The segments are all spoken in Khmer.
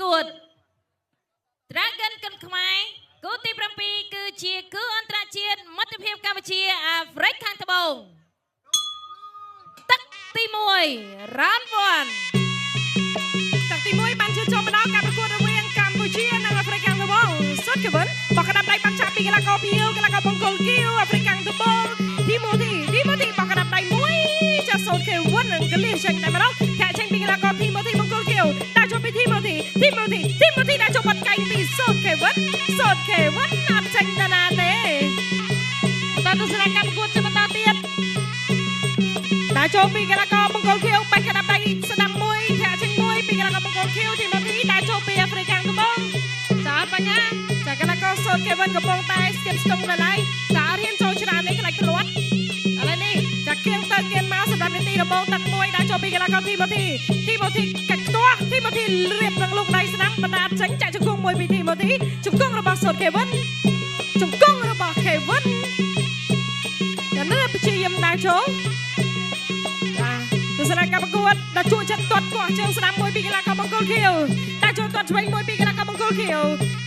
កួត Dragon កុនខ្មែរគូទី7គឺជាគូអន្តរជាតិមិត្តភាពកម្ពុជាអាហ្វ្រិកខាងត្បូងទឹកទី1 Round 1ទឹកទី1បានចូលមកដល់ការប្រកួតរវាងកម្ពុជានិងអាហ្វ្រិកខាងត្បូងសុតកវិនបកកណ្ដាប់ដៃបាក់ចាក់ពីកីឡាករភៀវកីឡាករបង្គោលគីវអាហ្វ្រិកខាងត្បូងទីម៉ូធីបកកណ្ដាប់ដៃមួយចាសូតកេវិននិងកលៀសចេញតែម្ដងធាក់ចេញពីកីឡាករទីម៉ូធីបង្គោលគីវដាក់ចូលពីទីម៉ូធីដាក់ចូលបាត់កែងពីសូតកេវិនអត់ចេញទៅណាទេបន្តទស្សនកម្មប្រកួតបន្តទៀតដាក់ចូលពីកីឡាករបង្គោលខៀវបាច់កណ្ដាប់ដៃស្ដាំមួយធាក់ចេញមួយពីកីឡាករបង្គោលខៀវទីម៉ូធីដាក់ចូលពីអាហ្វ្រិកខាងត្បូងចាបញ្ញាចាកីឡាករសូតកេវិនកំពុងតែស្ទាបស្ទង់ដល់ហើយចារៀនចូលច្រើននេះខ្លាចធ្លាត់ឥឡូវនេះចាគៀងទៅគៀងមកសម្រាប់នាទីដំបូងទឹកមួយដាក់ចូលពីកីឡាករទីម៉ូធីកាច់ខ្ទាស់ទីម៉ូធីរៀបនឹងលោកដៃស្ដាំបណ្ដាចេញចាក់ជង្គង់មួយពីទីម៉ូធីជង្គង់របស់សូតកេវិនតែនេះព្យាយាមដាក់ចូលទស្សនកម្មប្រកួតដាក់ជួចិត្តទាត់កោះជើងស្ដាំមួយពីកីឡាករបង្គោលខៀវដាក់ចូលទាត់ឆ្វេងមួយពីកីឡាករបង្គោលខៀវ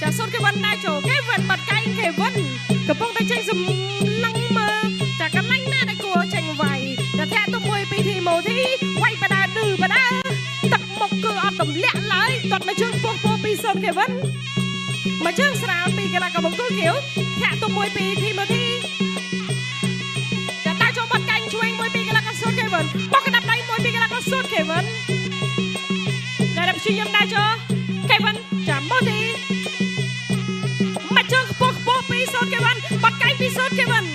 ចាសូតកេវិនដាក់ចូលកេវិនបាត់កែងកេវិនកំពុងតែចេញសម្លឹងមើលចាកន្លែងណាដែលគួរចេញវាយតែធាក់ទៅមួយពីទីម៉ូធីវាយបដាទឹកមុខគឺអត់ទម្លាក់ឡើយទាត់មកជើងពោះពីសូតកេវិនមកជើងស្រាលពីកីឡាករបង្គោលខៀវធាក់ទៅមួយពីទីម៉ូធីបកកណ្ដាប់ដៃមួយពីកីឡាករសូតកេវិនដែលព្យាយាមដាក់ចូលកេវិនចាំម៉ូធីមកជើងខ្ពស់ពីសូតកេវិនបាត់កែងពីសូតកេវិន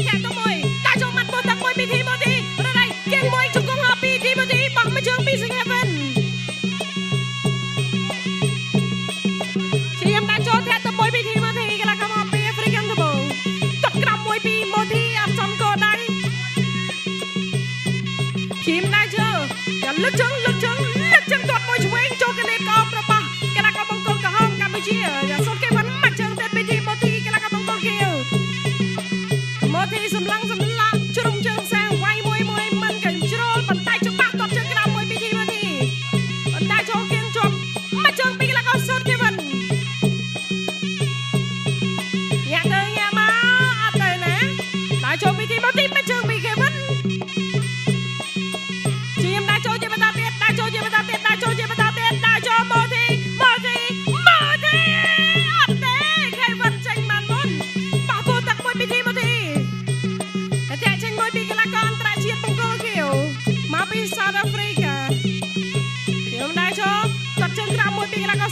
ចាក់ទៅមួយដាក់ចូលមាត់ពោះទឹកមួយពីទីម៉ូធីរដៃគៀងមួយជង្គង់ហោពីទីម៉ូធីបោះមកជើងពីសិង្ហវិនព្យាយាមដាក់ចូលធាក់ទៅមួយពីទីម៉ូធីកីឡាករមកពីអាហ្វ្រិកខាងត្បូងទាត់ក្រោមមួយពីម៉ូធីអត់ចំកោដៃทีมได้เจออย่าลึกจังตัวมวยช่วยโจกันเลยกอบระบาดกระกอบบงกลกับห้องกัมพูชีอย่าสนใจวันมาเจอเต้นไปทีมโมทีกระกอบบงกลเกี่ยวโมทีสำลังจุ่มเชิงแซงไว้มวยมันกันโจรปั่นไตจุกปากตบเชิงกระมวยไปทีโมทีปั่นไตโจเกียงจบมาเจอปีกระกอบสดเกี่ยววันอย่าเดินอย่ามาอะไรนะได้โจไปทีโมทีมาเจอปีเกี่ยววัน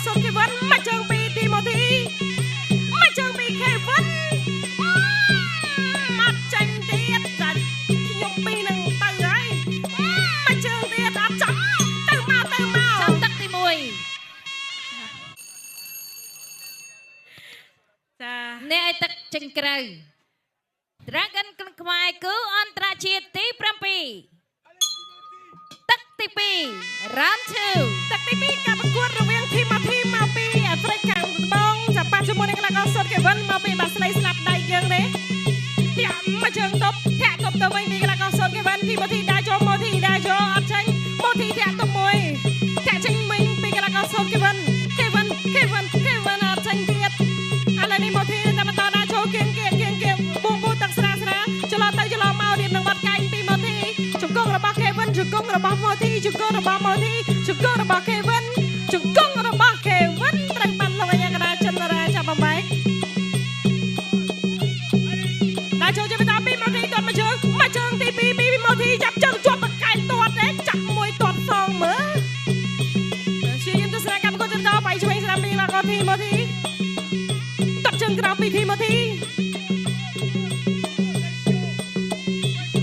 សូតកេវិនមកជើងពីទីម៉ូធីមកជើងពីកេវិនមកចាញ់ទៀតចាខ្ញុំពីនឹងទៅហើយមកជើងទៀតអត់ចំទៅមកចាំទឹកទី1ចាអ្នកឲ្យទឹកចេញក្រៅ Dragon កុនខ្មែរគឺអន្តរជាតិទី7ទឹកទី2 Round 2ទឹកទី2ការប្រកួតរវាងធីម៉ូធីមកពីអាហ្វ្រិកខាងត្បូងចាប់បាច់ជាមួយនឹងកីឡាករសូតកេវិនមកពីបាស្លីស្លាប់ដៃយើងទេធាក់មកជើងទប់ធាក់ទប់ទៅវិញពីកីឡាករសូតកេវិនធីម៉ូធីដាក់ចូលម៉ូធីដាក់ចូលអត់ចេញម៉ូធីធាក់ទប់មួយធាក់ចេញវិញពីកីឡាករសូតកេវិនអត់ចេញទៀតឥឡូវនេះម៉ូធីតែបន្តដាក់ចូលគៀងបូទឹកស្រាចន្លោទៅចន្លោមករៀបនឹងបាត់កែងពីម៉ូធីជង្គង់របស់កេវិនជង្គង់របស់ម៉ូធីជង្គង់របស់កេវិនត្រូវបានលងអាយកដាចិនរាចាប់បំបែកដាក់ចូលជាបន្តពីម៉ូធីទាត់មកជើងទី2ពីម៉ូធីចាប់ជើងជាប់បកែទាត់ទេចាប់មួយទាត់សងមើលជាយន្តទស្សនកម្មប្រកួតបន្តបៃឆ្វេងស្ដាំពីកីឡាករទីម៉ូធីទាត់ជើងក្រោមពីទីម៉ូធី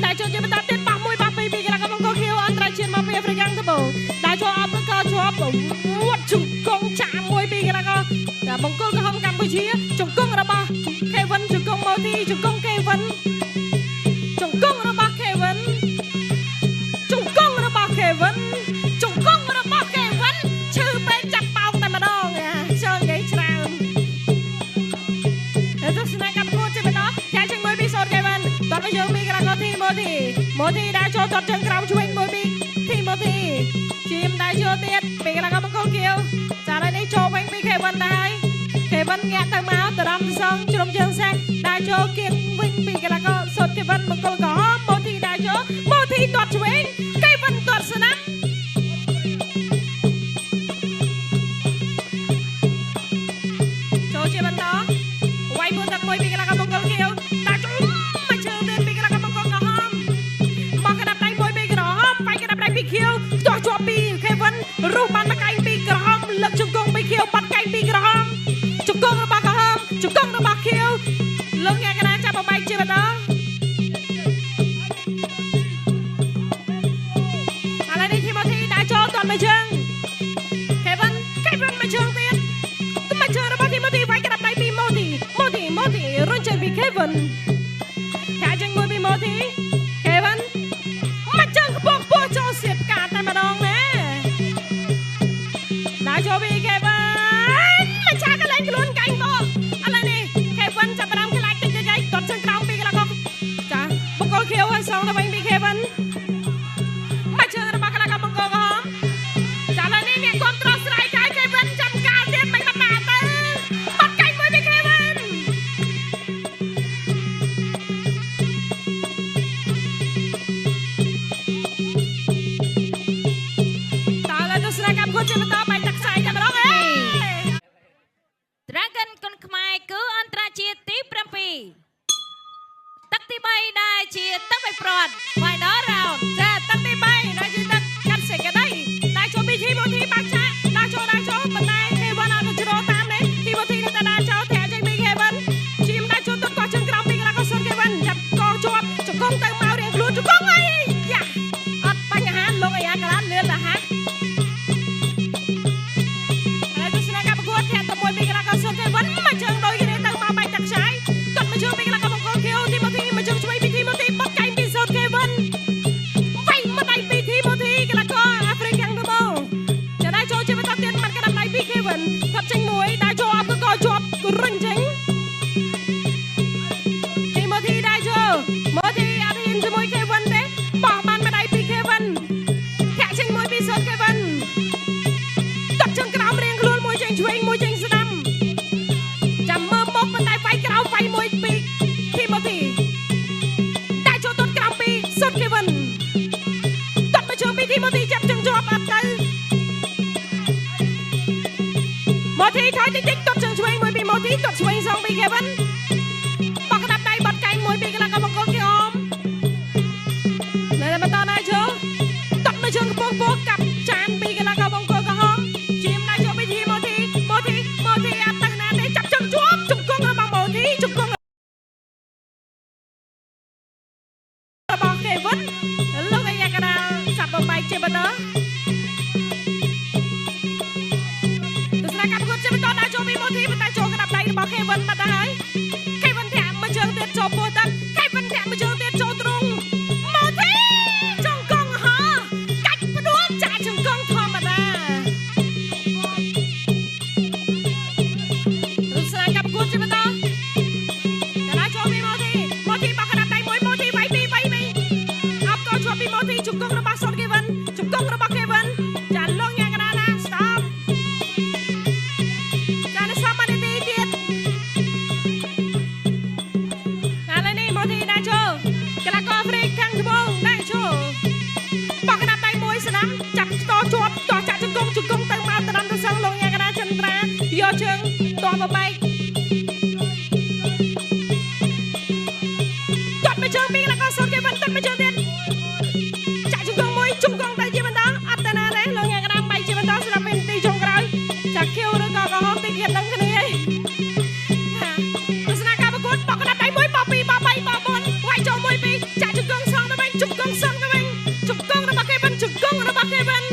ដាក់ចូលជាបន្តទៀតបាក់ពីកីឡាករបង្គោលខៀវអន្តរជាតិមកពីអាហ្វ្រិកខាងត្បូងដាក់ចូលអបកជាប់វត្តជង្គង់ចាក់មួយពីកីឡាករបង្គោលក្រហមកម្ពុជាជង្គង់របស់កេវិនជង្គង់ម៉ូធីជង្គង់កេវិនជង្គង់របស់កេវិនឈឺពេកចាប់បោកតែម្ដងជើងនិយាយច្រើនតែទស្សនកម្មប្រកួតជាបន្តចាក់ជើងមួយពីសូតកេវិនទាត់មកយើងពីកីឡាករទីម៉ូធីដាក់ចូលទាត់ជើងក្រោមឆ្វេងមួយពីទីម៉ូធីជាមដៃ ចូលទៀតពីកន្លងមកកូនគៀវចាឥឡូវនេះចូលវិញពីខេវិនដែរខេវិនងាក់ទៅមកតរំសងជ្រុំជើងសាក់ដើរចូលគៀងវិញពីកន្លងសុតខេវិនមកកូនក្រហមម៉ូធីដើរចូលម៉ូធីទាត់ឆ្វេងខេវិនទាត់ស្ដាំចូលជាបន្តវាយមួយទឹកមួយពីកន្លងមកកូនគៀវដើរចូលមកជើងទៀតពីកន្លងមកកូនក្រហមមកកណ្ដាប់ដៃមួយពីក្រហមវាយកណ្ដាប់ដៃពីខៀវទាស់ជាប់ពីខេវិនរុះបានមកកែងពីក្រហមលើកជង្គង់ពីខៀវបាត់កែងពីក្រហមជង្គង់របស់ក្រហមជង្គង់របស់ខៀវលើកងាកកណ្ដាលចាប់បបែកជាបន្តឥឡូវនេះធីម៉ូធីដើរចូលទាត់មួយជើងខេវិនមួយជើងទៀតមួយជើងរបស់ធីម៉ូធីវាយកណ្ដាប់ដៃពីម៉ូធីរុញចេញពីខេវិនខាចេញមួយពីម៉ូធីខេវិនមួយជើងខ្ពស់ចូលសៀតកាត់តែម្ដងណាដើរចូលពីខេវិនមិនឆាកន្លែងខ្លួនកែងបោឥឡូវនេះខេវិនចាប់ផ្ដើមខ្លាចតិចតិចទាត់ជើងក្រោមពីកន្លងចាបង្គោលខៀវហើយសងទៅវិញពីខេវិនមួយជើងរបស់កន្លងបង្គោលក្រហមចាឥឡូវនេះអ្នកគ្រប់ត្រស្រ័យកាយខេវិនចាំកាលទៀតមិនបាត់ទៅបាត់កែងមួយពីខេវិនជាបន្តបែកទឹកខ្សែតែម្ដងអេ Dragon គុនខ្មែរគឺអន្តរជាតិទី7ទឹកទី3ដែលជាទឹកបិព្រាត់ Final Round ចាទឹកទី3ដែលជាទឹកកាត់សេកដីដែលចូលពីធីម៉ូធីបាក់ឆាដើរចូលប៉ុន្តែខេវិនអត់ទៅជ្រោតាមទេធីម៉ូធីនៅតែដើរចូលធាក់ចេញពីខេវិនឈាមដើរចូលទៅកោះជើងក្រោមពីកន្លងក៏សុនខេវិនចាប់កោជាប់ជង្គង់ទៅមករៀងខ្លួនជង្គង់អីយ៉ាអត់បញ្ហាលោកអីអាកាឡានលឿនទៅហាពីកន្លងក៏សុនខេវិនមកជើងដូចគ្នាទៅមកបែកទឹកខ្សែគាត់មកជើងពីកន្លងក៏បង្គោលខៀវធីម៉ូធីមកជើងឆ្វេងពីធីម៉ូធីបាត់កែងពីសុនខេវិនវាយមកដៃពីធីម៉ូធីកន្លងក៏អាហ្វ្រិកខាងត្បូងចាដែរចូលជាបន្តទៀតបាត់កណ្ដាប់ដៃពីខេវិនគាត់ចេញមួយដែរចូលអត់ក៏ជាប់រុញចេញធីម៉ូធីដែរចូលម៉ូធីអត់ហ៊ានជាមួយខេវិនទេបោះបានមកដៃពីខេវិនធាក់ចេញមួយពីសុនខេវិនកាត់ជើងក្រោមរៀងខ្លួនមួយចេញឆ្វេងមួយចេញស្ដាំចាំមើលមកប៉ុន្តែវាយក្រោមវាយមួយពីធីម៉ូធីតែចូលទាត់ក្រោមពីសុនខេវិនទាត់មកជើងពីធីម៉ូធីចាប់ជើងជាប់អត់ទៅម៉ូធីថយតិចទាត់ជើងឆ្វេងមួយពីម៉ូធីទាត់ឆ្វេងសងពីខេវិនបោះកណ្ដាប់ដៃបាត់កែងមួយពីកន្លងក៏បង្គោលគេអមនៅតែបន្តដែរចូលទាត់មកជើងខ្ពស់កាប់ចានពីកន្លងក៏បង្គោលក៏ហមជាមដែរចូលពីធីម៉ូធីអត់ទៅណាទេចាប់ជើងជាប់ជង្គង់របស់ម៉ូធីជង្គង់របស់ខេវិនលោកអាយ៉ាកដាចាប់បំបែកជាបន្តទស្សនកម្មគាត់ជាបន្តដែរចូលពីម៉ូធីប៉ុន្តែចូលកណ្ដាប់ដៃរបស់ខេវិនបាត់ហើយខេវិនធាក់មួយជើងទៀតចូលពោះទឹកខេវិនធាក់មួយជើងទៀតចូលទ្រង់ម៉ូធីជង្គង់ហោកាច់ផ្ដួលចាក់ជង្គង់ធម្មតាជាបន្តតែចូលពីម៉ូធីបោះកណ្ដាប់ដៃមួយម៉ូធីវាយពីអបក៏ជាប់ពីម៉ូធីជង្គង់របស់សុនខេវិនជង្គង់របស់ខេវិនចាលោកញ៉ាំកណ្ដាលណាស្តប់ចានេះសាប់មកទីទៀតឥឡូវនេះម៉ូធីដែរចូលកីឡាករអាហ្វ្រិកខាងត្បូងដែរចូលបោះកណ្ដាប់ដៃមួយស្ដាំចាប់តជាប់តចាក់ជង្គង់ទៅមកតរំទៅសងលោកញ៉ាំកណ្ដាលចន្ទ្រាយកជើងតបបែកជើងពីកន្លងក៏សុនខេវិនទឹកមកជើងទៀតចាក់ជង្គង់មួយជង្គង់ទៅជាបន្តអត់ទៅណាទេលោកញ៉ាំកណ្ដាលបែកជាបន្តសម្រាប់ពេលទីចុងក្រោយចាក់ខៀវឬក៏ក្រហមទីទៀតដឹងគ្នាឯងទស្សនកម្មប្រកួតបោះកណ្ដាប់ដៃមួយបោះពីរបោះ3បោះ4វាយចូលមួយពីចាក់ជង្គង់សងទៅវិញជង្គង់សងទៅវិញជង្គង់របស់ខេវិនជង្គង់របស់ខេវិន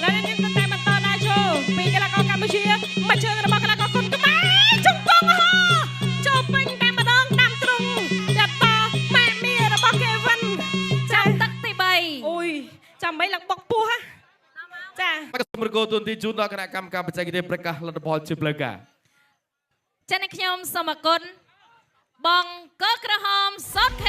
ឡើយនេះតែបន្តដែរចូលពីកីឡាករកម្ពុជាមកជើងរបស់កីឡាករគុនខ្មែរជង្គង់ហោចូលពេញតែម្ដងដាំទ្រង់តែតម៉ែមីរបស់ខេវិនចាំទឹកទី3អូយចាំមិនឡើងបុកពោះចាមកសូមរកទូនទីជូនដល់គណៈកម្មការបច្ចេកទេសប្រកាសលទ្ធផលជាផ្លូវការចា៎ខ្ញុំសូមអរគុណបងកក្រហមសុតខ